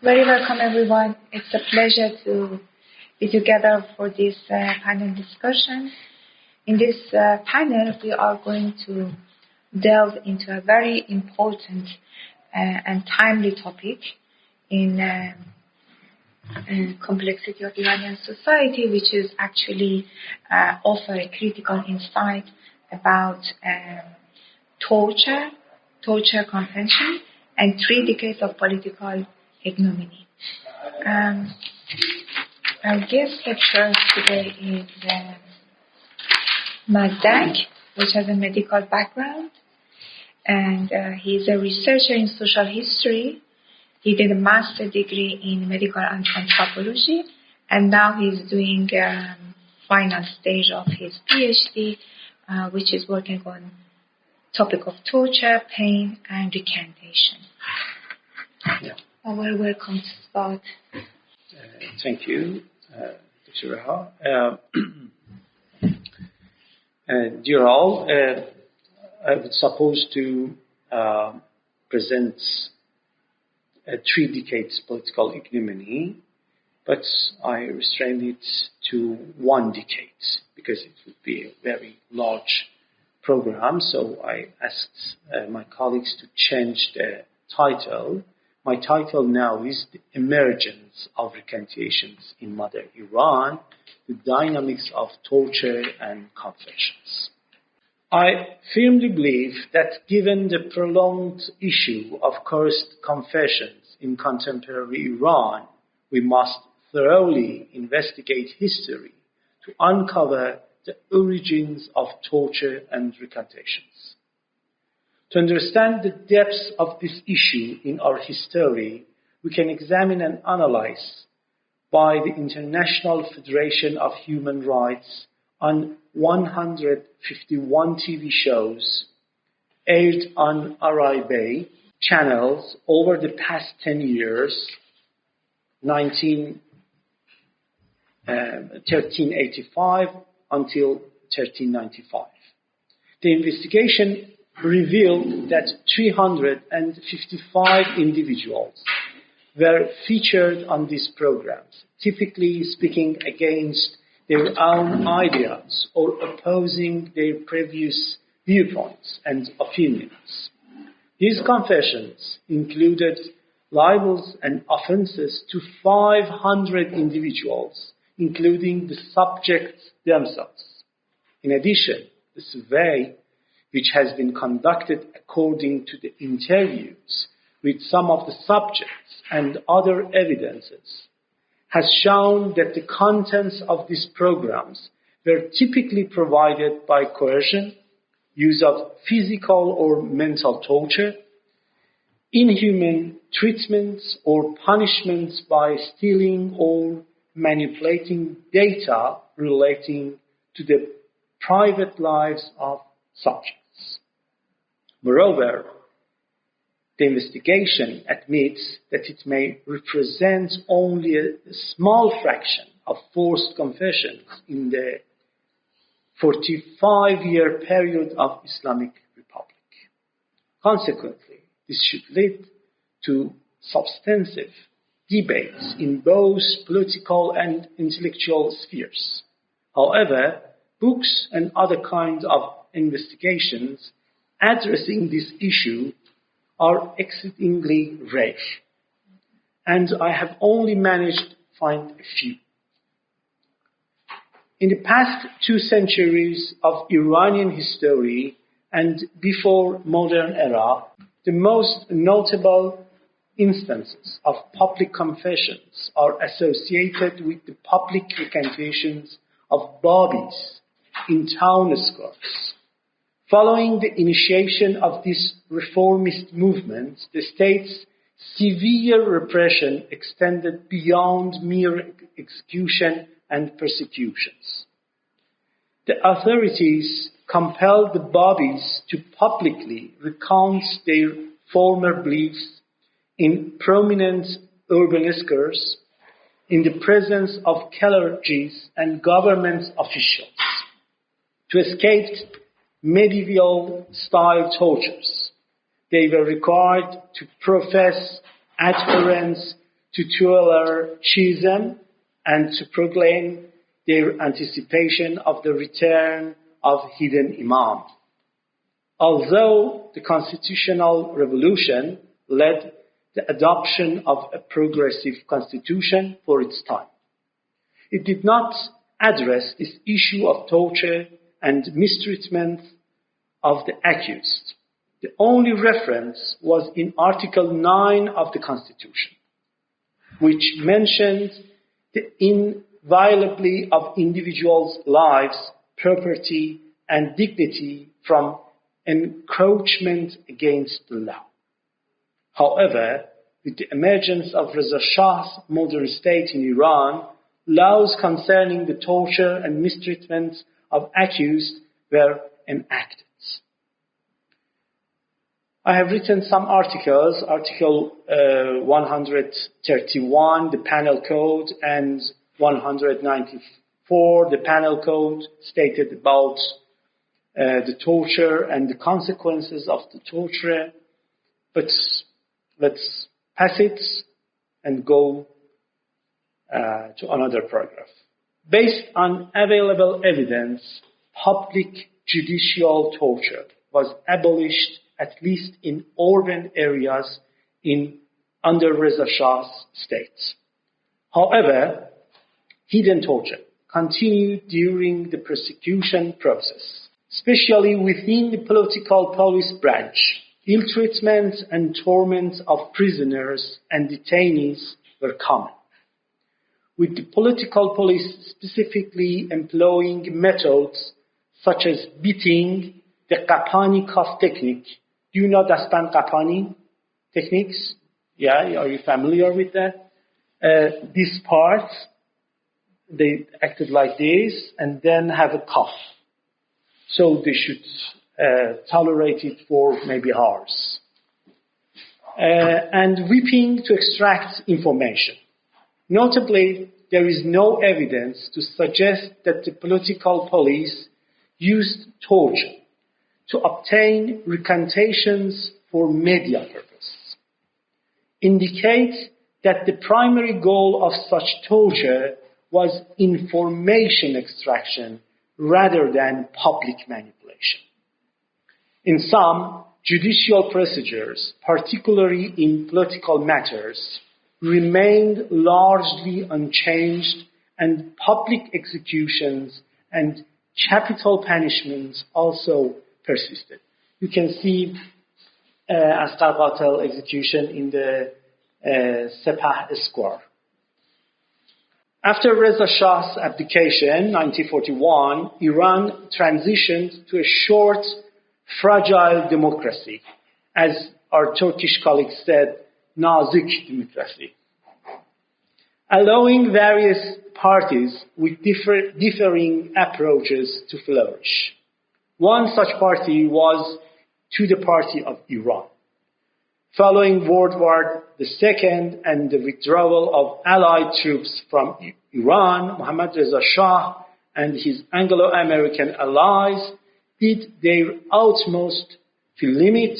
Very welcome, everyone. It's a pleasure to be together for this panel discussion. In this panel, we are going to delve into a very important and timely topic in complexity of Iranian society, which is actually offer a critical insight about torture convention, and 3 decades of political ignominy. Our guest lecturer today is Mazdak, which has a medical background, and he's a researcher in social history. He did a master's degree in medical anthropology, and now he's doing final stage of his PhD, which is working on topic of torture, pain, and recantation. Yeah. Well, welcome to start. Thank you, Dr. Raha. Dear all, I was supposed to present a 3 decades political ignominy, but I restrained it to 1 decade because it would be a very large program. So I asked my colleagues to change the title. My title now is The Emergence of Recantations in Modern Iran, the Dynamics of Torture and Confessions. I firmly believe that given the prolonged issue of coerced confessions in contemporary Iran, we must thoroughly investigate history to uncover the origins of torture and recantations. To understand the depths of this issue in our history, we can examine and analyze by the International Federation of Human Rights on 151 TV shows aired on RIB channels over the past 10 years, 1385 until 1395. The investigation revealed that 355 individuals were featured on these programs, typically speaking against their own ideas or opposing their previous viewpoints and opinions. These confessions included libels and offenses to 500 individuals, including the subjects themselves. In addition, the survey, which has been conducted according to the interviews with some of the subjects and other evidences, has shown that the contents of these programs were typically provided by coercion, use of physical or mental torture, inhumane treatments or punishments by stealing or manipulating data relating to the private lives of subjects. Moreover, the investigation admits that it may represent only a small fraction of forced confessions in the 45-year period of Islamic Republic. Consequently, this should lead to substantive debates in both political and intellectual spheres. However, books and other kinds of investigations addressing this issue are exceedingly rare, and I have only managed to find a few. In the past 2 centuries of Iranian history and before modern era, the most notable instances of public confessions are associated with the public recantations of Babis in town squares. Following the initiation of this reformist movement, the state's severe repression extended beyond mere execution and persecutions. The authorities compelled the Babis to publicly recount their former beliefs in prominent urban squares in the presence of clergies and government officials. To escape medieval-style tortures, they were required to profess adherence to tolerate schism and to proclaim their anticipation of the return of hidden imam. Although the constitutional revolution led the adoption of a progressive constitution for its time, it did not address this issue of torture and mistreatment of the accused. The only reference was in Article 9 of the Constitution, which mentioned the inviolability of individuals' lives, property, and dignity from encroachment against the law. However, with the emergence of Reza Shah's modern state in Iran, laws concerning the torture and mistreatment of accused were enacted. I have written some articles, Article 131, the Penal Code, and 194, the Penal Code, stated about the torture and the consequences of the torture. But let's pass it and go to another paragraph. Based on available evidence, public judicial torture was abolished at least in urban areas under Reza Shah's state. However, hidden torture continued during the prosecution process, especially within the political police branch. Ill treatment and torment of prisoners and detainees were common, with the political police specifically employing methods such as beating, the Qapani cuff technique. Do you know Dastan Qapani techniques? Yeah, are you familiar with that? This part, they acted like this and then have a cuff. So they should tolerate it for maybe hours. And whipping to extract information. Notably, there is no evidence to suggest that the political police used torture to obtain recantations for media purposes. Indicate that the primary goal of such torture was information extraction rather than public manipulation. In some, judicial procedures, particularly in political matters, remained largely unchanged, and public executions and capital punishments also persisted. You can see Asghar Qatel execution in the Sepah Square. After Reza Shah's abdication, 1941, Iran transitioned to a short, fragile democracy, as our Turkish colleagues said, nazik democracy, allowing various parties with differing approaches to flourish. One such party was the Party of Iran. Following World War II and the withdrawal of Allied troops from Iran, Mohammad Reza Shah and his Anglo-American allies did their utmost to limit,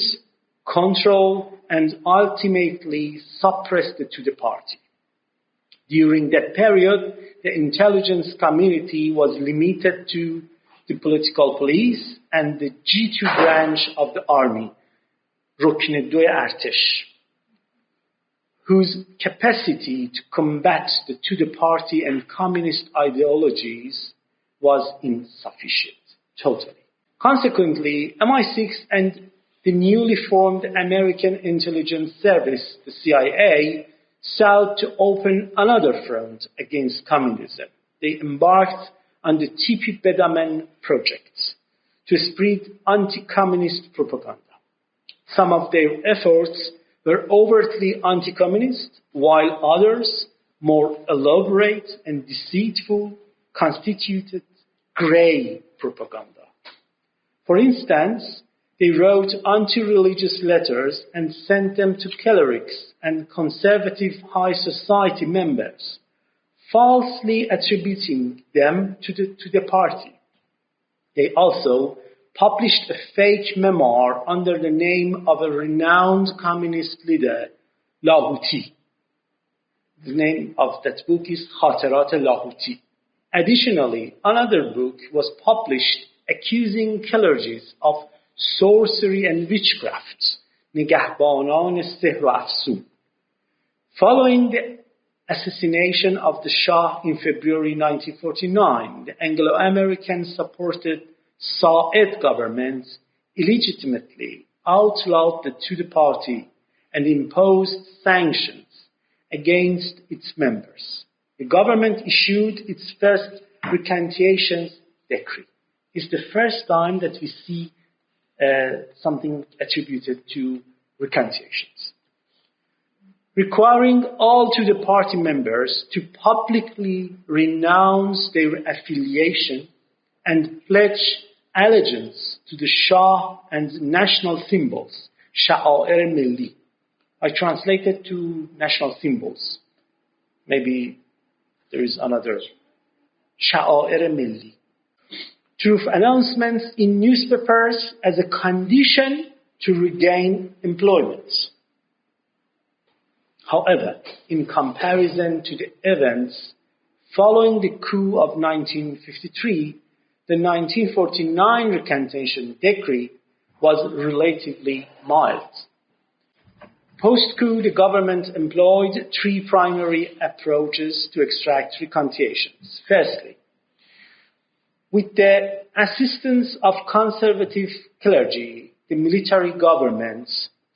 control, and ultimately suppress the party. During that period, the intelligence community was limited to the political police and the G2 branch of the army, Rukn-e-Do Artesh, whose capacity to combat the party and communist ideologies was insufficient, totally. Consequently, MI6 and the newly formed American intelligence service, the CIA, sought to open another front against communism. They embarked on the Tipi Bedamen project to spread anti-communist propaganda. Some of their efforts were overtly anti-communist, while others, more elaborate and deceitful, constituted grey propaganda. For instance, they wrote anti-religious letters and sent them to clerics and conservative high society members, falsely attributing them to the party. They also published a fake memoir under the name of a renowned communist leader, Lahuti, The name of that book is Khatarat Lahuti. Additionally, another book was published accusing clergies of sorcery and witchcraft, نگهبانان سحر و افسون. Following the assassination of the Shah in February 1949, the Anglo-American supported Sabet government illegitimately outlawed the Tudeh party and imposed sanctions against its members. The government issued its first recantations decree. It's the first time that we see something attributed to recantations, requiring all Tudeh party members to publicly renounce their affiliation and pledge allegiance to the Shah and national symbols, sha'air milli. I translated to national symbols. Maybe there is another. Sha'air milli. Through announcements in newspapers as a condition to regain employment. However, in comparison to the events following the coup of 1953, the 1949 recantation decree was relatively mild. Post-coup, the government employed three primary approaches to extract recantations. Firstly, with the assistance of conservative clergy, the military government,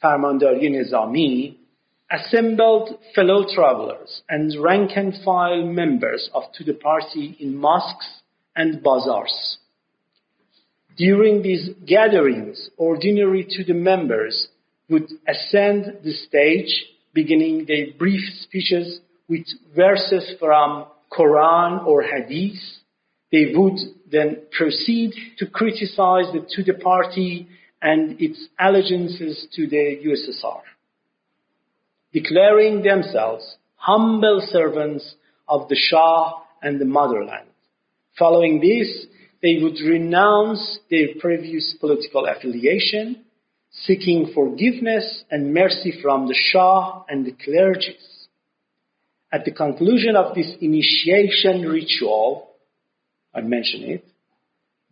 Farmandari Nizami, assembled fellow travelers and rank-and-file members of Tudeh party in mosques and bazaars. During these gatherings, ordinary Tudeh members would ascend the stage, beginning their brief speeches with verses from Quran or Hadith. They would then proceed to criticize the Tudeh party and its allegiances to the USSR, declaring themselves humble servants of the Shah and the motherland. Following this, they would renounce their previous political affiliation, seeking forgiveness and mercy from the Shah and the clergies. At the conclusion of this initiation ritual, I mention it,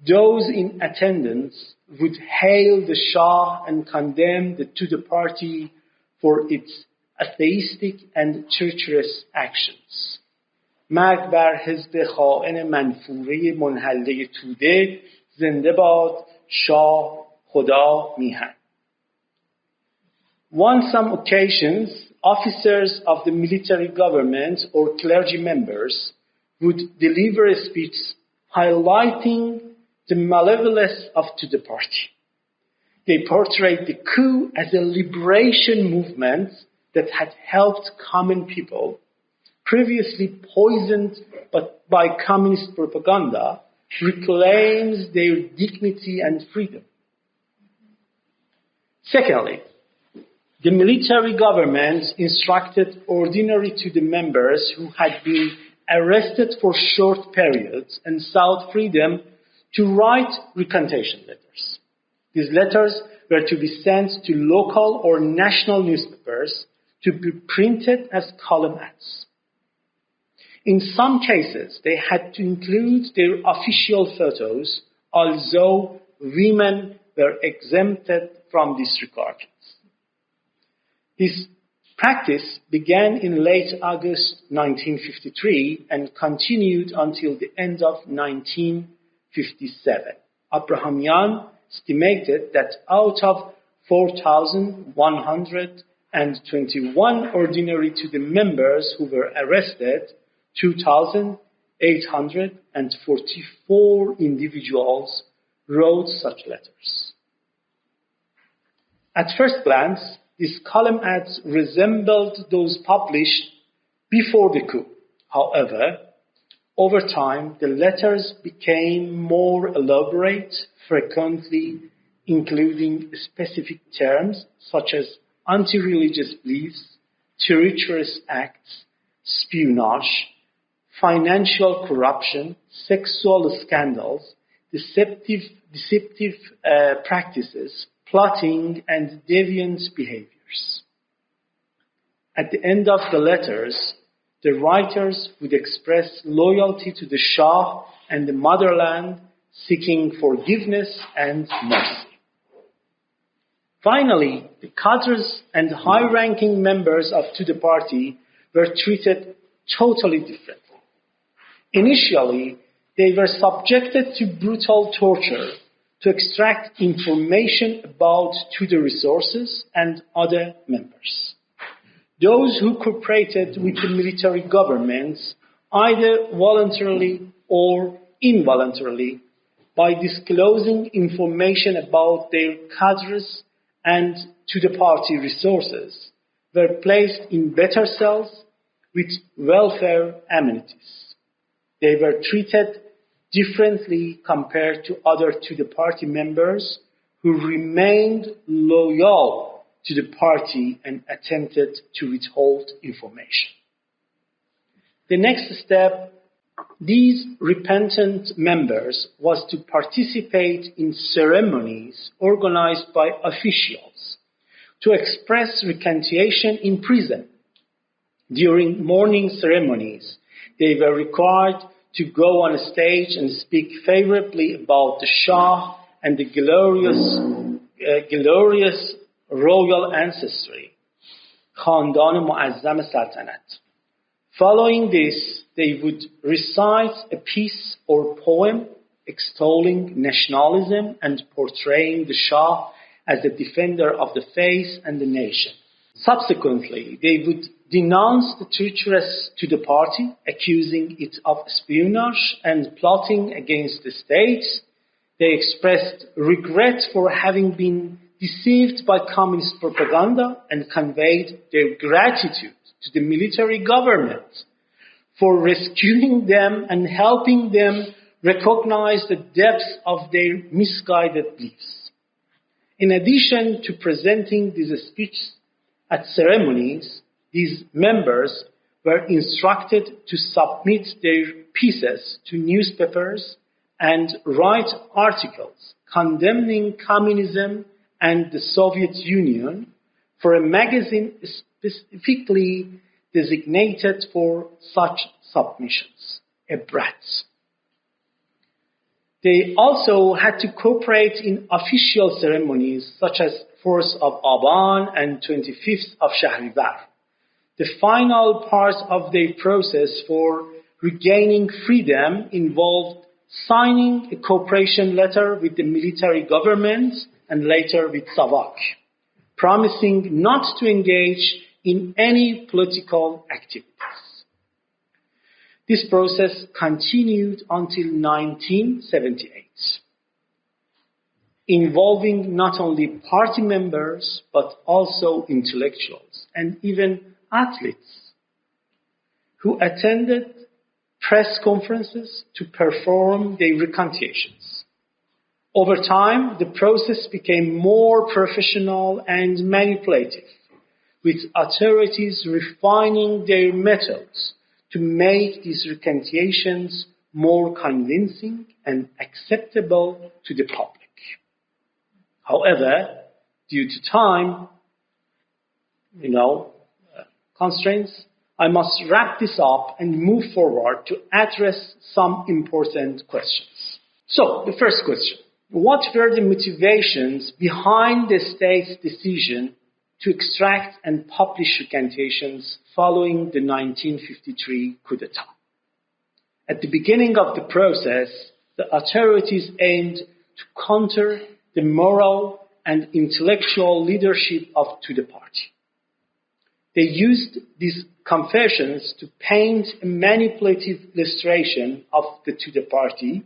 those in attendance would hail the Shah and condemn the Tudeh party for its atheistic and treacherous actions. مرگ بر حزب خائن منفوره منحله توده، زنده باد شاه خدا میهن. On some occasions, officers of the military government or clergy members would deliver a speech highlighting the malevolence of Tudeh party. They portrayed the coup as a liberation movement that had helped common people, previously poisoned by communist propaganda, reclaims their dignity and freedom. Secondly, the military government instructed ordinary Tudeh members who had been arrested for short periods and sought freedom to write recantation letters. These letters were to be sent to local or national newspapers to be printed as column ads. In some cases, they had to include their official photos, although women were exempted from these requirements. This practice began in late August 1953 and continued until the end of 1957. Abrahamian estimated that out of 4,121 ordinary Tudeh members who were arrested, 2,844 individuals wrote such letters. At first glance, these column ads resembled those published before the coup. However, over time, the letters became more elaborate, frequently including specific terms such as anti-religious beliefs, treacherous acts, espionage, financial corruption, sexual scandals, deceptive practices, plotting, and deviant behaviors. At the end of the letters, the writers would express loyalty to the Shah and the motherland, seeking forgiveness and mercy. Finally, the cadres and high-ranking members of the party were treated totally differently. Initially, they were subjected to brutal torture to extract information about the resources and other members. Those who cooperated with the military governments, either voluntarily or involuntarily, by disclosing information about their cadres and to the party resources, were placed in better cells with welfare amenities. They were treated differently compared to other to the party members who remained loyal to the party and attempted to withhold information. The next step, these repentant members was to participate in ceremonies organized by officials to express recantation in prison. During mourning ceremonies, they were required to go on a stage and speak favorably about the Shah and the glorious royal ancestry, Khandan Muazzam Saltanat. Following this, they would recite a piece or poem extolling nationalism and portraying the Shah as the defender of the faith and the nation. Subsequently, they would denounce the treacherous to the party, accusing it of espionage and plotting against the state. They expressed regret for having been deceived by communist propaganda and conveyed their gratitude to the military government for rescuing them and helping them recognize the depths of their misguided beliefs. In addition to presenting these speeches at ceremonies, these members were instructed to submit their pieces to newspapers and write articles condemning communism and the Soviet Union for a magazine specifically designated for such submissions, a Bratz. They also had to cooperate in official ceremonies such as 4th of Aban and 25th of Shahrivar. The final part of their process for regaining freedom involved signing a cooperation letter with the military government and later with Savak, promising not to engage in any political activities. This process continued until 1978, involving not only party members but also intellectuals and even athletes who attended press conferences to perform their recantations. Over time, the process became more professional and manipulative, with authorities refining their methods to make these recantations more convincing and acceptable to the public. However, due to time, constraints, I must wrap this up and move forward to address some important questions. So, the first question. What were the motivations behind the state's decision to extract and publish recantations following the 1953 coup d'etat? At the beginning of the process, the authorities aimed to counter the moral and intellectual leadership of the party. They used these confessions to paint a manipulative illustration of the party,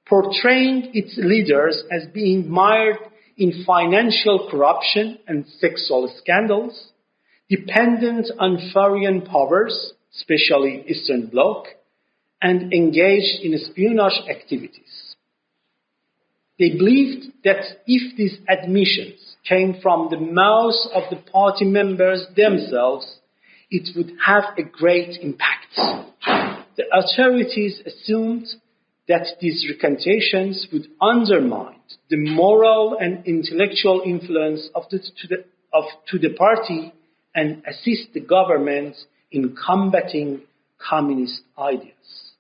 portraying its leaders as being mired in financial corruption and sexual scandals, dependent on foreign powers, especially Eastern Bloc, and engaged in espionage activities. They believed that if these admissions came from the mouths of the party members themselves, it would have a great impact. The authorities assumed that these recantations would undermine the moral and intellectual influence of the party and assist the government in combating anti-communist ideas.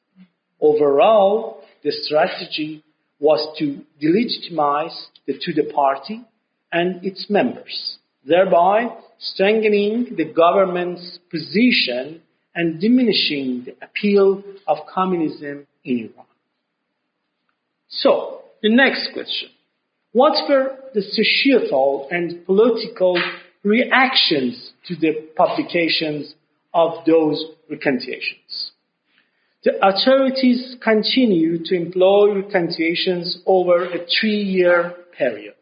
Overall, the strategy was to delegitimize the Tudeh party and its members, thereby strengthening the government's position and diminishing the appeal of communism in Iran. So, the next question. What were the societal and political reactions to the publications of those recantations? The authorities continued to employ recantations over a 3-year period.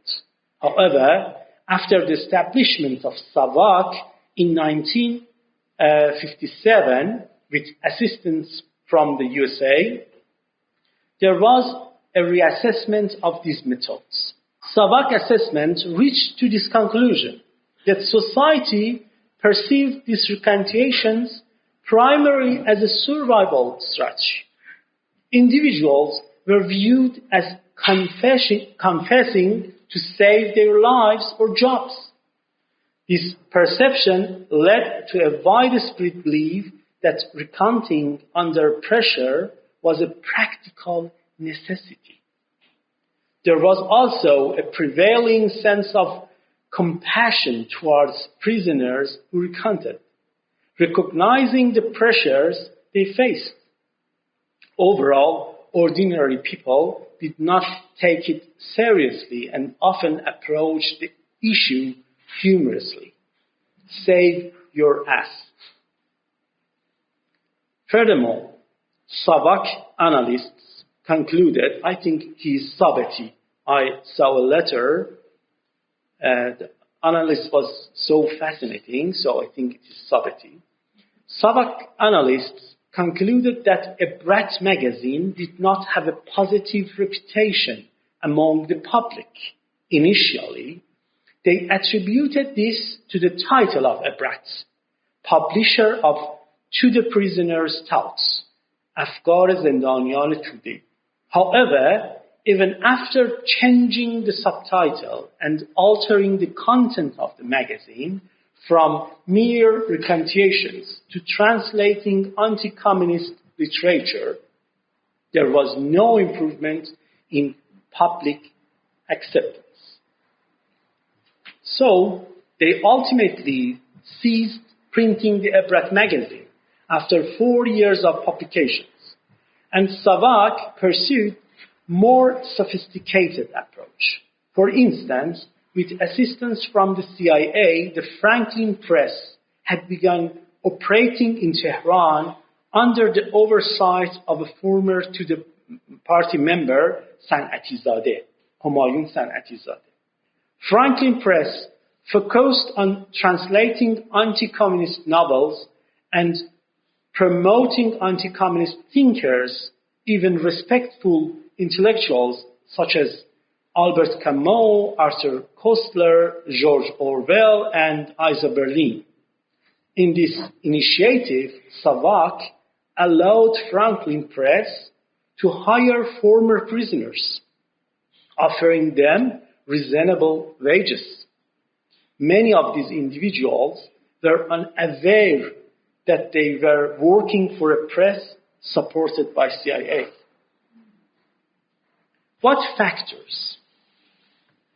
However, after the establishment of Savak in 1957, with assistance from the USA, there was a reassessment of these methods. Savak assessment reached to this conclusion that society perceived these recantations primarily as a survival strategy. Individuals were viewed as confessing to save their lives or jobs. This perception led to a widespread belief that recanting under pressure was a practical necessity. There was also a prevailing sense of compassion towards prisoners who recanted, recognizing the pressures they faced. Overall, ordinary people did not take it seriously and often approached the issue humorously. Save your ass. Furthermore, Savak analysts concluded, I think he is Sabeti. I saw a letter, the analyst was so fascinating, so I think it is Sabeti. Savak analysts concluded that a brat magazine did not have a positive reputation among the public. Initially, they attributed this to the title of a brat, publisher of To the Prisoner's Thoughts, Afkar Zendaniyan Tudeh. However, even after changing the subtitle and altering the content of the magazine from mere recantations to translating anti-communist literature, there was no improvement in public acceptance. So, they ultimately ceased printing the Ebrat magazine after 4 years of publications, and Savak pursued more sophisticated approach. For instance, with assistance from the CIA, the Franklin Press had begun operating in Tehran under the oversight of a former to the party member, San'atizadeh, Humayun San'atizadeh. Franklin Press focused on translating anti-communist novels and promoting anti-communist thinkers, even respectful intellectuals such as Albert Camus, Arthur Koestler, George Orwell, and Isa Berlin. In this initiative, Savak allowed Franklin Press to hire former prisoners, offering them reasonable wages. Many of these individuals were unaware that they were working for a press supported by CIA. What factors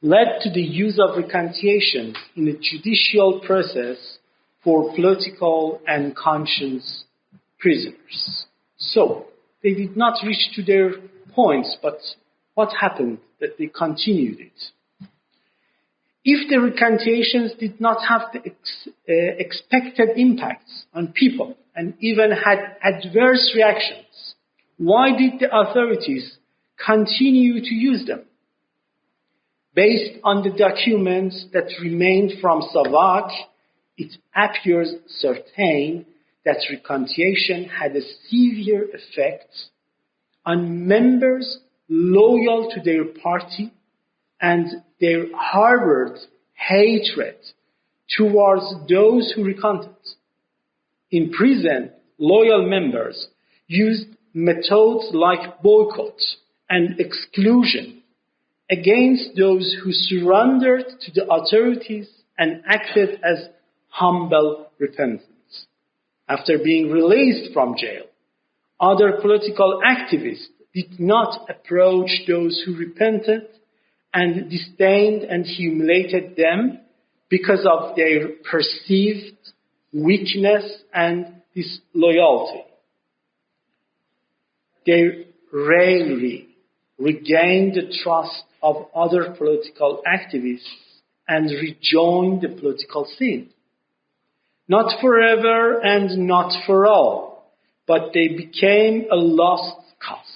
led to the use of recantation in the judicial process for political and conscience prisoners? So, they did not reach to their points, but what happened that they continued it? If the recantations did not have the expected impacts on people and even had adverse reactions, why did the authorities continue to use them? Based on the documents that remained from Savak, it appears certain that recantation had a severe effect on members loyal to their party, and they harbored hatred towards those who recanted. In prison, loyal members used methods like boycott and exclusion against those who surrendered to the authorities and acted as humble repentants. after being released from jail, other political activists did not approach those who repented and disdained and humiliated them because of their perceived weakness and disloyalty. They rarely regained the trust of other political activists and rejoined the political scene. Not forever and not for all, but they became a lost cause.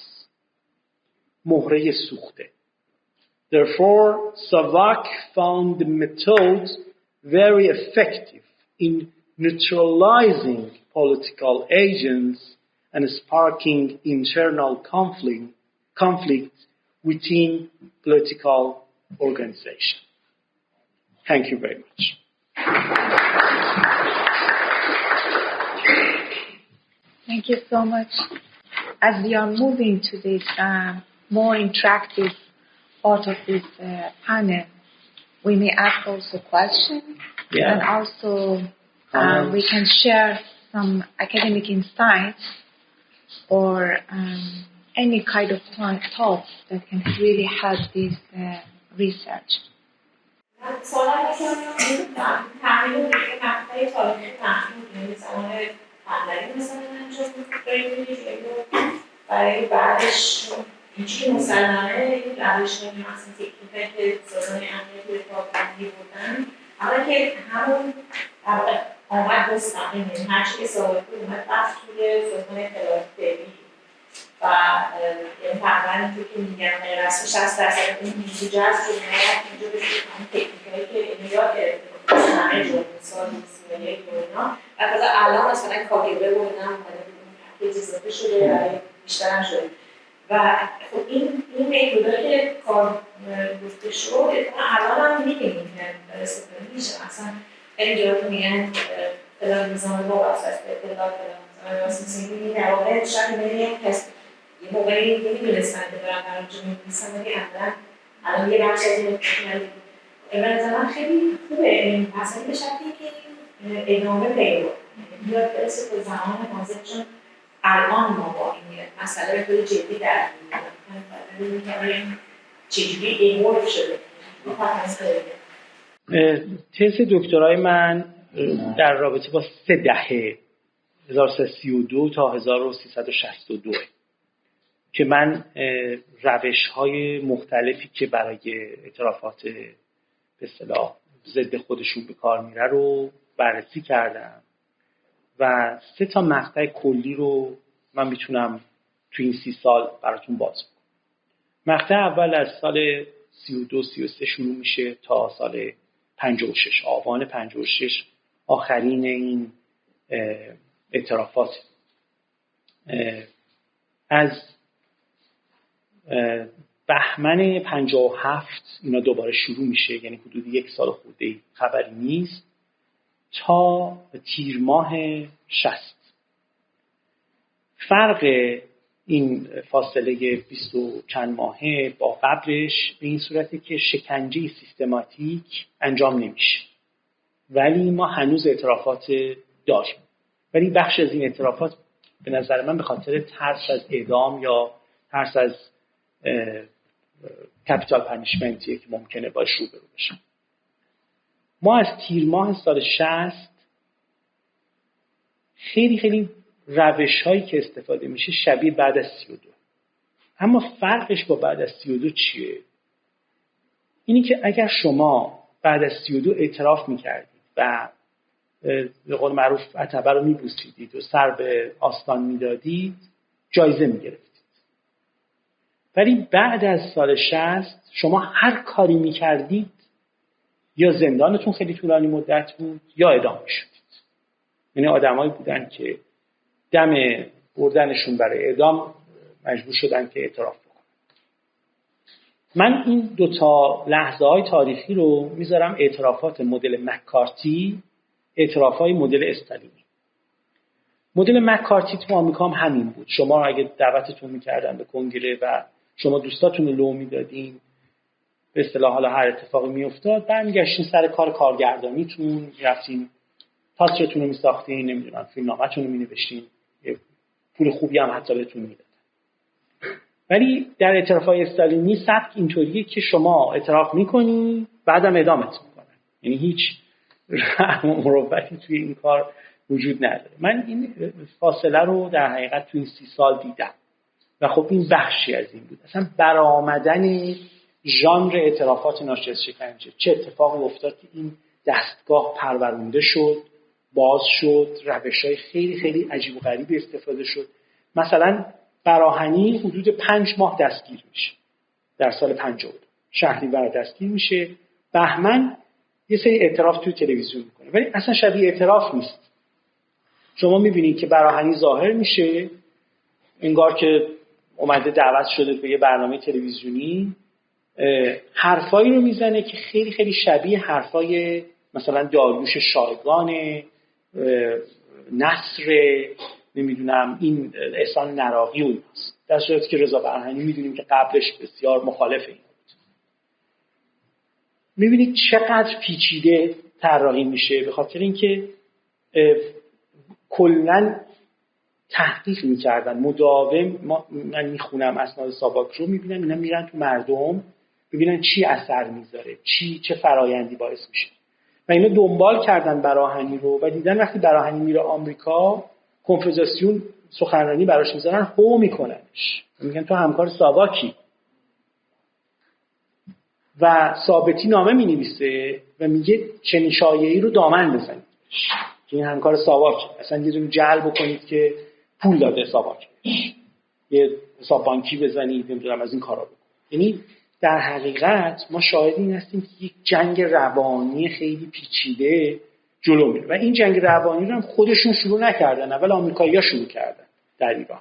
مهره سوخته. Therefore, Savak found the method very effective in neutralizing political agents and sparking internal conflict within political organization. Thank you very much. Thank you so much. As we are moving to this more interactive part of this panel, we may ask also questions, and also we can share some academic insights or any kind of thoughts that can really help this research. برای بعدش اینجوری مسلمانه این روش‌هایی مثلا تکنیکایی که سازمان امنیتی پاکبندی بودن اما که همون آمد مستقیم هرچی که ثابت بود اومد رفت توی سازمان اطلاعات فعلی و یعنی تقریبا اینطور که میگن غیر رسمی 60% این بودجه هست که اومد اینجا بسید همون تکنیکایی که این یاد گرفته بود همه جمعه سال سیمالیایی و اینا و تازه الان مثلا کاگبه و اینا اومده بود که اضافه شده برای بیشتر هم شده و خب این میتودایی که کار گفته شد الان هم می‌بینیم که استفاده میشه اصلا خیلی جاها میگن اطلاع نظام با اساس اطلاع واسه این در واقع شاید می‌بینیم که یه موقعی نمی‌دونستن که دارن برای اونجا می‌نویسن ولی الان یه بخش از این اطلاعی به نظر خیلی خوبه این مسئله به شکلی که ادامه پیدا بیاد برسه به زمان حاضر چون الان ما با این مسئله به طور جدی در می‌بینیم چجوری ایمورف شده تز دکترای من در رابطه با 3 دهه 1332 تا 1362 که من روش‌های مختلفی که برای اعترافات به اصطلاح ضد خودشون به کار میره رو بررسی کردم و 3 تا مقطع کلی رو من میتونم تو این 30 سال براتون باز کنم. مقطع اول از سال 32-33 شروع میشه تا سال 56 آبان 56 آخرین این اعترافات. از بهمن 57 اینا دوباره شروع میشه، یعنی حدود 1 سال خورده خبری نیست، تا تیر ماه 60. فرق این فاصله 20 و چند ماهه با قبلش به این صورته که شکنجه سیستماتیک انجام نمیشه، ولی ما هنوز اعترافات داریم، ولی بخش از این اعترافات به نظر من به خاطر ترس از اعدام یا ترس از کپیتال پانیشمنتیه که ممکنه باش روبرو بشن. ما از تیر ماه سال 60 خیلی روش هایی که استفاده میشه شبیه بعد از 32، اما فرقش با بعد از 32 چیه؟ اینی که اگر شما بعد از 32 اعتراف میکردید و به قول معروف عتبه رو میبوسیدید و سر به آستان میدادید جایزه میگرفتید، ولی بعد از سال 60 شما هر کاری میکردید یا زندانتون خیلی طولانی مدت بود یا اعدام میشدید. یعنی آدمایی بودن که دم بردنشون برای اعدام مجبور شدن که اعتراف بکنن. من این 2 تا لحظه های تاریخی رو میذارم اعترافات مدل مکارتی، اعترافات مدل استالینی. مدل مکارتی تو آمریکا هم همین بود. شما اگه دعوتتون میکردن به کنگره و شما دوستاتون رو لو میدادین، به اصطلاح حالا هر اتفاقی میافتاد، برمیگشتین سر کار کارگردانیتون، رفتین تاترتون رو میساختین، نمیدونم فیلمنامه‌تون رو مینوشتین، پول خوبی هم حتی بهتون میدادن. ولی در اعتراف‌های استالینی سبک اینطوریه که شما اعتراف میکنی بعدم اعدامت میکنن، یعنی هیچ رحم و مروتی توی این کار وجود نداره. من این فاصله رو در حقیقت توی این 30 سال دیدم و خب این بخشی از این بود. اصلا برآمدن ژانر اعترافات ناشی از شکنجه، چه اتفاقی افتاد که این دستگاه پرورونده شد، باز شد، روش‌های خیلی خیلی عجیب و غریبی استفاده شد. مثلا براهنی حدود 5 ماه دستگیر میشه در سال 52، شهریور دستگیر میشه، بهمن یه سری اعتراف توی تلویزیون میکنه، ولی اصلا شبیه اعتراف نیست. شما میبینید که براهنی ظاهر میشه انگار که اومده دعوت شده به یه برنامه تلویزیونی، حرفایی رو میزنه که خیلی خیلی شبیه حرفای مثلا داریوش شایگان، نصر، نمیدونم این احسان نراقی و ایناست، در صورتی که رضا برهنی میدونیم که قبلش بسیار مخالف این بود. میبینید چقدر پیچیده طراحی میشه، به خاطر اینکه کلاً تحقیق میکردن مداوم. من میخونم اسناد ساواک رو، میبینم اینا میرن تو مردم ببینن چی اثر میذاره، چه فرایندی باعث میشه، و اینا دنبال کردن براهنی رو و دیدن وقتی براهنی میره آمریکا کنفدراسیون سخنرانی براش میذارن، هو میکننش، میگن تو همکار ساواکی. و ثابتی نامه مینویسه و میگه چنین شایعه‌ای رو دامن بزنید که این همکار ساواک، اصلا یه دونه جلب بکنید که پول داده ساواک، یه حساب بانکی بزنید، نمیدونم از این کارا بکنید. یعنی در حقیقت ما شاهد این هستیم که یک جنگ روانی خیلی پیچیده جلو میره و این جنگ روانی رو هم خودشون شروع نکردن، اول آمریکایی‌ها شروع کردن در ایران.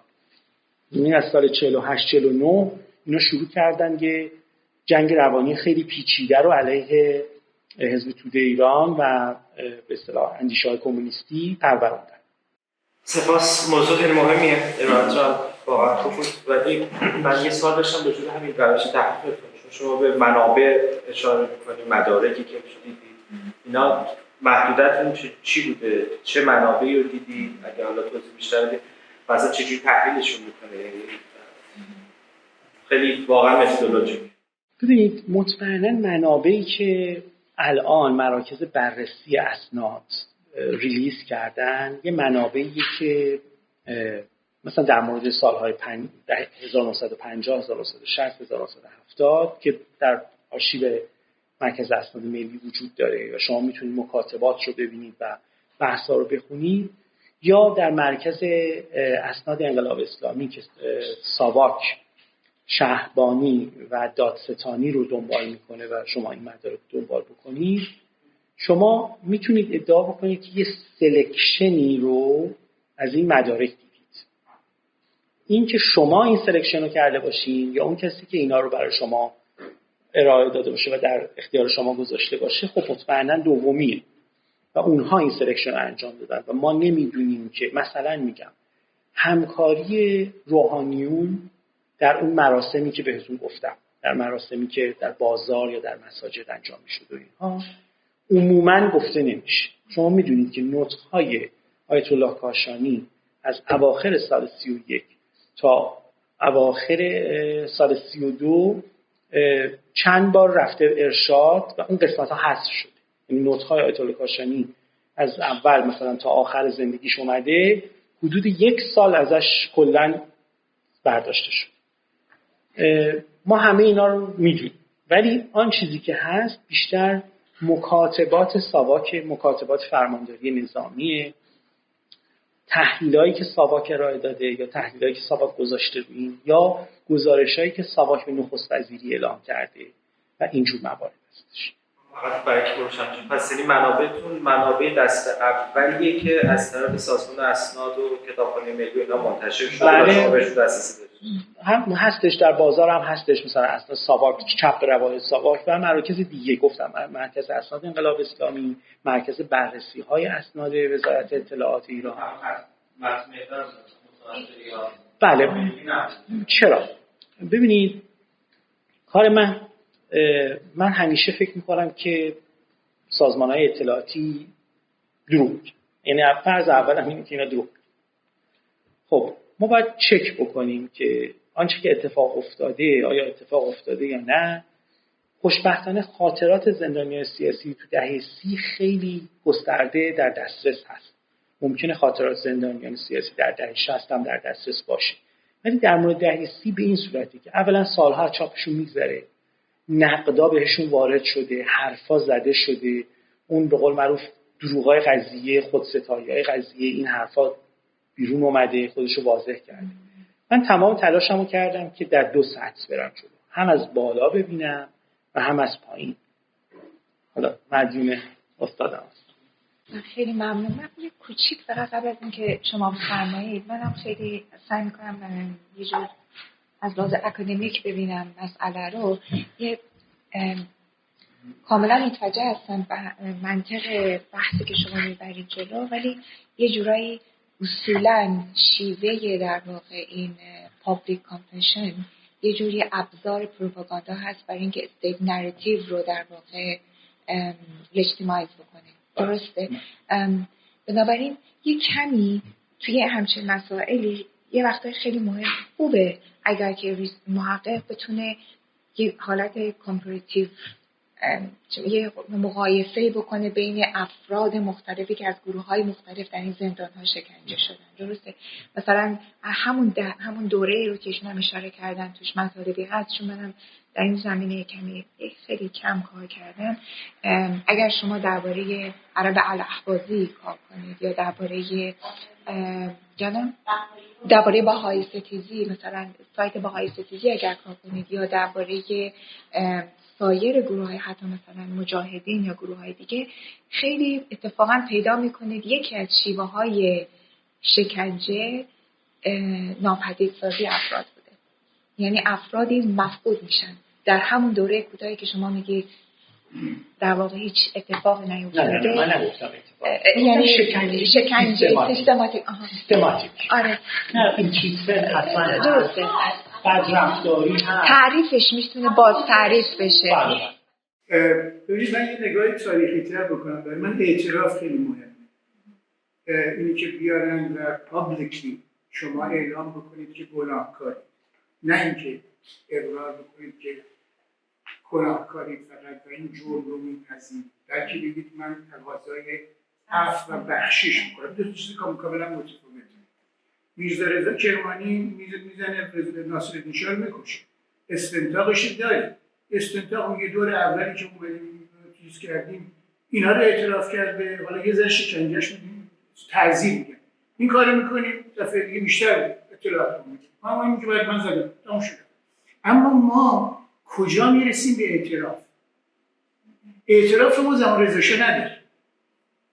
یعنی از سال 48 49 اینا شروع کردن که جنگ روانی خیلی پیچیده رو علیه حزب توده ایران و به اصطلاح اندیشه‌های کمونیستی پروروندن. سپاس، موضوع خیلی مهمیه ارائه جان، واقعا خوب بود. ولی من یه سوال داشتم به جور همین براش تحقیق کنم. شما به منابع اشاره می‌کنید، مدارکی که دیدید، اینا محدودیتتون چی بوده؟ چه منابعی رو دیدید؟ اگه حالا توضیح بیشتر بدید، مثلا چجوری تحلیلشون می‌کنه؟ خیلی واقعا متدولوژیک. ببینید مطمئنا منابعی که الان مراکز بررسی اسناد ریلیز کردن یه منابعی که مثلا در مورد سالهای 1950 1960 1970 که در آرشیو مرکز اسناد ملی وجود داره و شما میتونید مکاتبات رو ببینید و بحثا رو بخونید، یا در مرکز اسناد انقلاب اسلامی که ساواک، شهبانی و دادستانی رو دنبال میکنه و شما این مدارک دنبال بکنید، شما میتونید ادعا بکنید که یه سلکشنی رو از این مدارک دیدید. این که شما این سلکشن رو کرده باشین یا اون کسی که اینا رو برای شما ارائه داده باشه و در اختیار شما گذاشته باشه، خب مطمئنا دومیه و اونها این سلکشن رو انجام دادن و ما نمیدونیم که مثلا میگم همکاری روحانیون در اون مراسمی که بهتون گفتم، در مراسمی که در بازار یا در مساجد انجام میشد و اینها عموماً گفته نمیشه. شما میدونید که نطق‌های آیت الله کاشانی از اواخر سال 31 تا اواخر سال 32 چند بار رفته ارشاد و اون قسمت‌ها حذف شده. یعنی نطق‌های آیت الله کاشانی از اول مثلا تا آخر زندگیش اومده، حدود 1 سال ازش کلاً برداشته شد. ما همه اینا رو میدونیم، ولی آن چیزی که هست بیشتر مکاتبات ساواک، مکاتبات فرمانداری نظامی، تحلیلایی که ساواک ارائه داده یا تحلیلایی که ساواک گذاشته رو این، یا گزارشایی که ساواک به نخست وزیری اعلام کرده و اینجور موارد هستش. فقط برای که روشن پس یعنی منابعتون منابع دست اولیه که از طرف سازمان اسناد و کتابخانه ملی اینا منتشر شده و شما بهشون دسترسی دارید؟ هم هستش، در بازار هم هستش، مثلا اسناد ساواک، چپ روایت ساواک و مراکز دیگه. گفتم مرکز اسناد انقلاب اسلامی، مرکز بررسی های اسناد وزارت اطلاعات ایران. بله. چرا؟ ببینید کار من همیشه فکر میکنم که سازمان‌های اطلاعاتی دروغ، یعنی فرض اول هم اینه که اینا دروغ. خب ما باید چک بکنیم که آنچه که اتفاق افتاده آیا اتفاق افتاده یا نه. خوشبختانه خاطرات زندانیان سیاسی تو دهه 30 خیلی گسترده در دسترس هست. ممکنه خاطرات زندانیان سیاسی در دهه 60 هم در دسترس باشه، ولی در مورد دهه 30 به این صورتی که اولا سالها چاپشون میگذره، نقدا بهشون وارد شده، حرفا زده شده، اون به قول معروف دروغای قضیه، خودستایی‌های قضیه، این حرفا بیرون اومده، خودشو واضح کرده. من تمام تلاشمو کردم که در دو سطح برم جلو، هم از بالا ببینم و هم از پایین. حالا مدیون استادم هست. خیلی ممنون. من یه کوچیک فقط قبل از اینکه شما بفرمایید، منم خیلی سعی می‌کنم یه جور از لحاظ اکادمیک ببینم مسئله رو. یه کاملا متوجه هستم به منطق بحثی که شما میبرید جلو، ولی یه جورایی اصولاً شیوه در واقع این پابلیک کانفشن یه جوری ابزار پروپاگاندا هست برای اینکه استیت نراتیو رو در واقع لجیتیمایز بکنه. درسته؟ بنابراین یه کمی توی همچین مسائلی یه وقتای خیلی مهم خوبه اگر که محقق بتونه یه حالت کامپراتیو یه مقایسه بکنه بین افراد مختلفی که از گروه‌های مختلف در این زندان‌ها شکنجه شدن. درسته؟ مثلا همون دوره رو که ایشون هم اشاره کردن توش مطالبی هست، چون منم در این زمینه کمی خیلی کم کار کردم. اگر شما درباره عرب الاحوازی کار کنید یا درباره بهایی ستیزی، مثلا سایت بهایی ستیزی اگر کار کنید، یا درباره سایر گروه‌های حتی مثلا مجاهدین یا گروه‌های دیگه، خیلی اتفاقا پیدا می‌کنید یکی از شیوه‌های شکنجه ناپدیدسازی افراد بوده. یعنی افرادی مفقود میشن در همون دوره کوتاهی که شما میگید در واقع هیچ اتفاق نیفتاده. نه من نگفتم اتفاق. یعنی شکنجه سیستماتیک. آره. نه این چیزه حتما درسته. بعد رفتاری هست. تعریفش میتونه باز تعریف بشه. ببینید من یه نگاه تاریخی تر بکنم. برای من اعتراف خیلی مهمه. اینی که بیارن و پابلیکلی شما اعلام بکنید که گناهکاری، نه اینکه اقرار بکنید که گناهکاری فقط و این جرم رو می‌پذیرید، بلکه بگید من تقاضای عفو و بخشش می‌کنم. دو چیز کاملا متفاوته. میرزا رضا کرمانی میزنه ناصرالدین شاه رو می‌کشه. استنتاقش داره. استنتاق یه دور اولی که اومدیم چیز کردیم اینا رو اعتراف کرده، حالا یه ذره شکنجهش میدیم، تعذیب میگن. این کارو می‌کنیم دفعه دیگه بیشتر اطلاعات میدیم. ما اینو که باید من زدم تموم شد. اما ما کجا میرسیم به اعتراف؟ اعتراف رو ما زمان رضا شاه نداریم.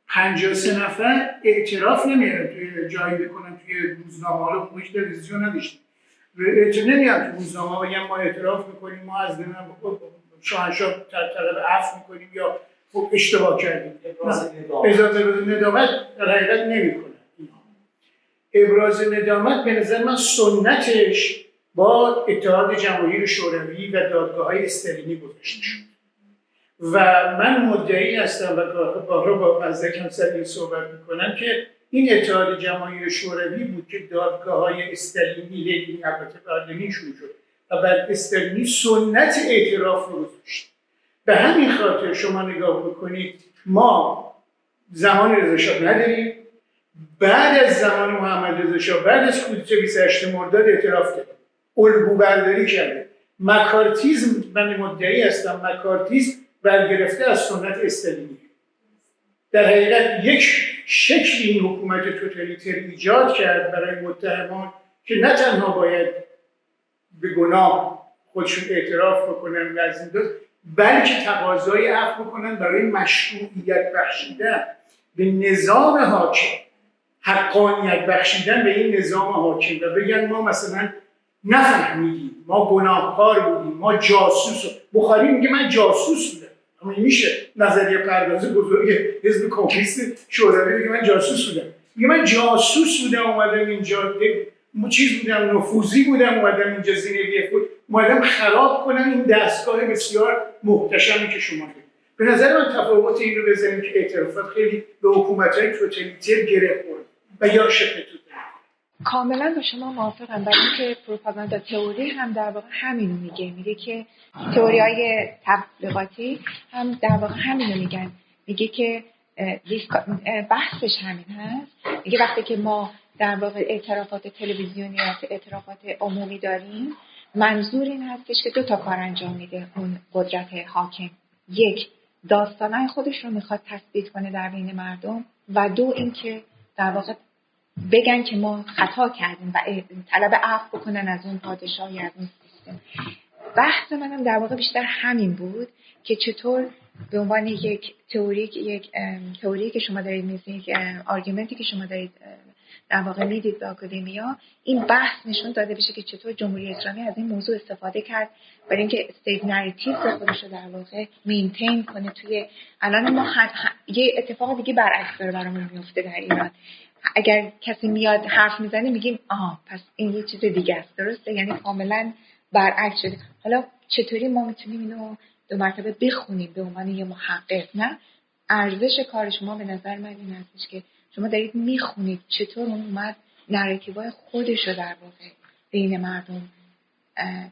53 نفر اعتراف نمیارن توی جایی بکنن توی روزنامه، حالا خوبش تلویزیون نداشتیم. نمیان توی روزنامه بگن ما اعتراف میکنیم، ما از شاهنشاه طلب عفو میکنیم یا خب اشتباه کردیم. ابراز ندامت در حقیقت نمیکنن. ابراز ندامت به نظر من سنتش با اتحاد جماهیر شوروی و دادگاه‌های استالینی گذاشته شد. و من مدعی هستم و با مزدک هم سر این صحبت میکنم که این اتحاد جماهیر شوروی بود که دادگاه‌های استالینی لنین البته بعد لنین شروع شد و بعد استالینی سنت اعتراف رو گذاشت. به همین خاطر شما نگاه بکنید ما زمان رضا شاه نداریم، بعد از زمان محمد رضا شاه بعد از کودتا 28 مرداد اعتراف کرد، الگو برداری کرده. مکارتیزم، من مدعی هستم مکارتیزم برگرفته از سنت استالینی. در حقیقت یک شکلی این حکومت توتالیتر ایجاد کرد برای متهمان که نه تنها باید به گناه خودشون اعتراف بکنن و از این دو، بلکه تقاضای عفو بکنن برای مشروعیت بخشیدن به نظام حاکم، حقانیت بخشیدن به این نظام حاکم و بگن ما مثلا نفهمیدیم، ما گناهکار بودیم، ما جاسوس. بخاری میگه من جاسوس بودم. اما میشه نظریه پرداز بزرگ حزب کمونیست شوروی میگه من جاسوس بودم. میگه من جاسوس بودم اومدم اینجا، چیز بودم، نفوذی بودم، اومدم اینجا زینه‌ای اومدم خراب کنم این دستگاه بسیار محتشمی که شما دارید. به نظر من تفاوت این رو بزنیم که اعترافات خیلی به حکومت‌های توتالیتر گره خورد و یا شبه توتالیتر. کاملا با شما موافقم، برای اینکه پروپاگاندا تئوری هم در واقع همینو میگه که تئوری‌های تبلیغاتی هم در واقع همینو میگن، میگه که بحثش همین هست. میگه وقتی که ما در واقع اعترافات تلویزیونی یا اعترافات عمومی داریم، منظور این هستش که 2 تا کار انجام میده اون قدرت حاکم. 1، داستانای خودش رو میخواد تثبیت کنه در بین مردم، و 2 اینکه در واقع بگن که ما خطا کردیم و طلب عفو بکنن از اون پادشاه یا از اون سیستم. بحث منم در واقع بیشتر همین بود که چطور به عنوان یک تئوری که شما دارید می‌ذارید، یک آرگومنتی که شما دارید در واقع میدید به آکادمیا، این بحث نشون داده بشه که چطور جمهوری اسلامی از این موضوع استفاده کرد برای اینکه استیت نریتیو خودش رو در واقع مینتین کنه. توی الان ما یه اتفاق دیگه برعکس داره برامون میفته در ایران. اگر کسی میاد حرف میزنه میگیم آها پس این یه چیز دیگه است، درسته؟ یعنی کاملا برعکس شده. حالا چطوری ما میتونیم اینو 2 مرتبه بخونیم به عنوان یه محقق؟ نه، ارزش کار شما به نظر من این هستش که شما دارید میخونید چطور اون اومد نراتیوهای خودش رو در واقع بین مردم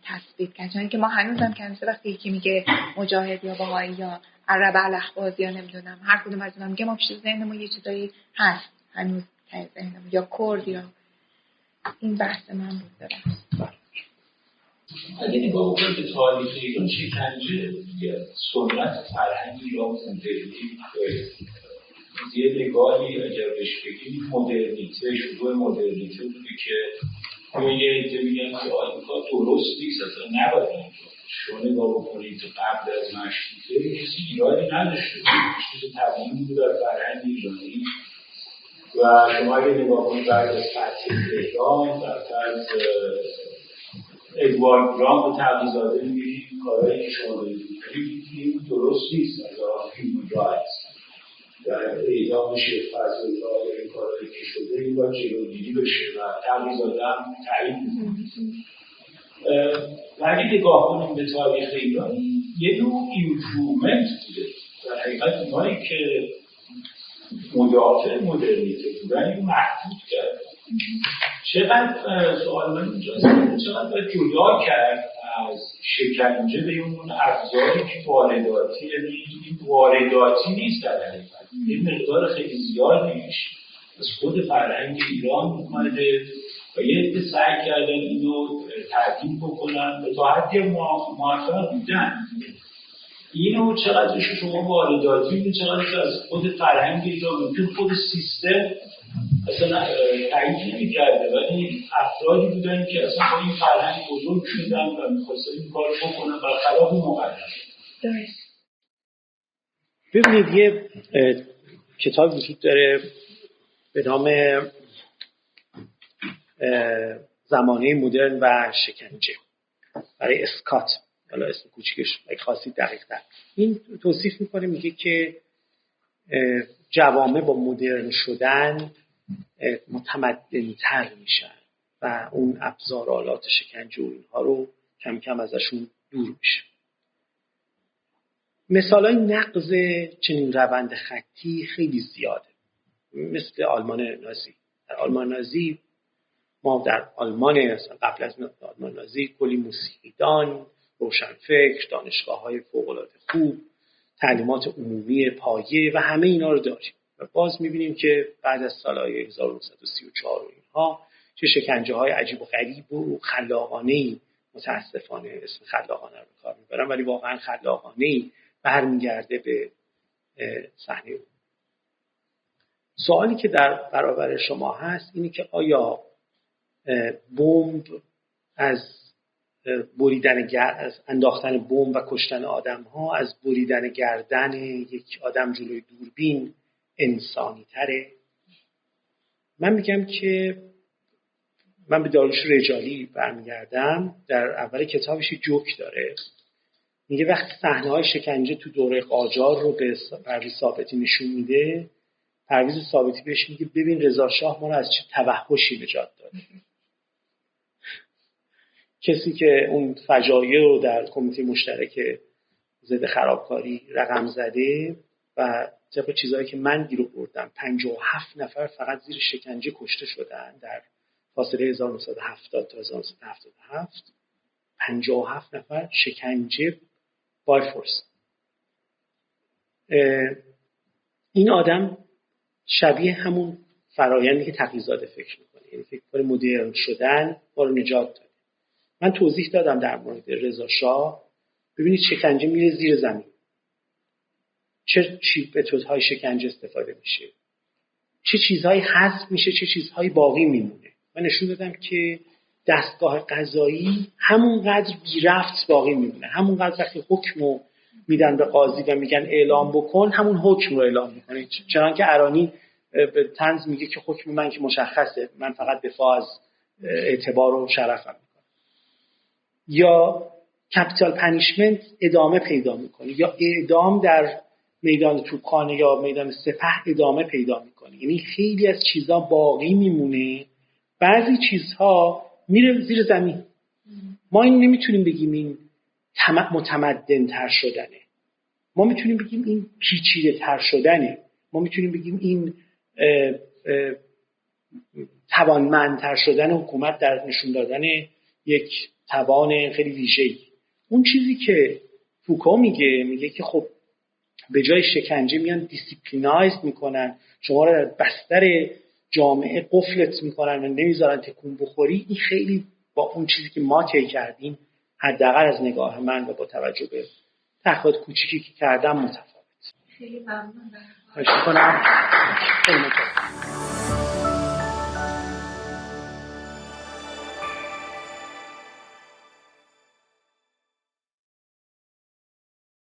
تثبیت کرد. چون که ما هنوزم که همیشه وقتی یکی میگه مجاهد یا بهایی یا عرب الاحواز یا نمیدونم هر کدوم از اونها میگه، ما پیش ذهنمون یه چیزایی هست هنوز ته ذهنمون، یا کرد یا این بحث من بود دارم. اگه نگاه بکنید به تاریخ ایران، شکنجه یه سنت فرهنگی ایران مدرنی یه نگاهی اگر بهش بگیم مدرنیته، شروع مدرنیته بوده که یه عده میگن که این کار درست نیست، اصلا نباید انجام. شما نگاه بکنید قبل از مشروطه کسی ایرانی نداشته، چیز طبیعی بوده در فرهنگ ایرانی. و شما اگه نگاه کنید بعد از فتح تهران، بعد از ادوارد گرام و تغییزاده می‌بینید کارهایی که شما دارید این درست نیست از هیومن رایتس و اعدام شیخ فضل‌الله یا این کارهایی که شده این باید جلوگیری بشه و تغییزاده هم تایید می‌کنه. و اگه نگاه کنیم به تاریخ ایران، یه نوع ایمپروومنت بوده در حقیقت اونهایی که مدافع مدرنیته بودن این محدود کرد. چقدر سوال من اینجاست چقدر باید جدا کرد از شکنجه به اون ابزاری که وارداتی، یعنی این وارداتی نیست در حقیقت این مقدار خیلی زیادیش از خود فرهنگ ایران اومده و یه عده سعی کردن اینو تعدیل بکنن و تا حدی موفق بودن. اینو چقدرش شما وارداتی میده، چقدرش از خود فرهنگ ایران ممکن خود سیستم اصلا تایید نمی‌کرده، ولی افرادی بودن که اصلا با این فرهنگ بزرگ شدن و می‌خواستن این کار بکنن برخلاف مقرر. ببینید یه کتاب وجود داره به نام زمانه مدرن و شکنجه برای اسکات، حالا اسم کوچیکش اگه خواستید دقیق تر. این توصیف میکنه، میگه که جوامع با مدرن شدن متمدن‌تر میشن و اون ابزار آلات شکنجه و اینها رو کم کم ازشون دور میشه. مثالای نقض چنین روند خطی خیلی زیاده، مثل آلمان نازی. در آلمان نازی ما در آلمان قبل از آلمان نازی کلی موسیقیدان، روشنفکر، دانشگاه‌های فوق‌العاده خوب، تعلیمات عمومی پایه و همه اینا رو داریم و باز می‌بینیم که بعد از سال‌های 1934 و اینها چه شکنجه‌های عجیب و غریب و خلاقانه‌ای، متأسفانه اسم خلاقانه رو به کار می‌برم ولی واقعا خلاقانه‌ای برمیگرده به صحنه. سوالی که در برابر شما هست اینه که آیا بمب از از انداختن بمب و کشتن آدم‌ها از بریدن گردن یک آدم جلوی دوربین انسانی تره؟ من میگم که من به داریوش رجالی برمیگردم. در اول کتابش جوک داره، میگه وقتی صحنه‌های شکنجه تو دوره قاجار رو به پرویز ثابتی نشون میده، پرویز ثابتی بهش میگه ببین رضا شاه ما رو از چه توحشی نجات داد. کسی که اون فجایع رو در کمیته مشترک ضد خرابکاری رقم زده و طبق چیزهایی که من گیر آوردم 57 نفر فقط زیر شکنجه کشته شدن در فاصله 1970 تا 1977. 57 نفر شکنجه بای فورس. این آدم شبیه همون فرایندی که تقی‌زاده فکر میکنه، یعنی فکر کنه مدرن شدن ما رو نجات داده. من توضیح دادم در مورد رضا شاه. ببینید شکنجه میره زیر زمین، چه متدهای شکنجه استفاده میشه، چه چیزهایی حذف میشه، چه چیزهایی باقی میمونه. من نشون دادم که دستگاه قضایی همونقدر بی رفت باقی میمونه، همونقدر وقتی حکمو میدن به قاضی و میگن اعلام بکن همون حکم رو اعلام میکنه. چنانکه ارانی به طنز میگه که حکم من که مشخصه، من فقط دفاع از اعتبار و شرفم میکنم. یا کپیتال پنیشمنت ادامه پیدا میکنه، یا اعدام در میدان توپخانه یا میدان سپه ادامه پیدا میکنه. یعنی خیلی از چیزها باقی میمونه، بعضی چیزها میره زیر زمین. ما این نمیتونیم بگیم این متمدن تر شدنه، ما میتونیم بگیم این پیچیده تر شدنه، ما میتونیم بگیم این توانمندتر شدن حکومت در نشون دادن یک توان خیلی ویژه‌ای. اون چیزی که فوکو میگه که خب به جای شکنجه میان دیسیپلینایز میکنن، شما رو در بستر جامعه قفلت میکنن و نمیذارن تکون بخوری. این خیلی با اون چیزی که ما طی کردیم، حداقل از نگاه من و با توجه به تحقیقات کوچیکی که کردم، متفاوت. خیلی ممنون. خواهش میکنم. خیلی متشکرم.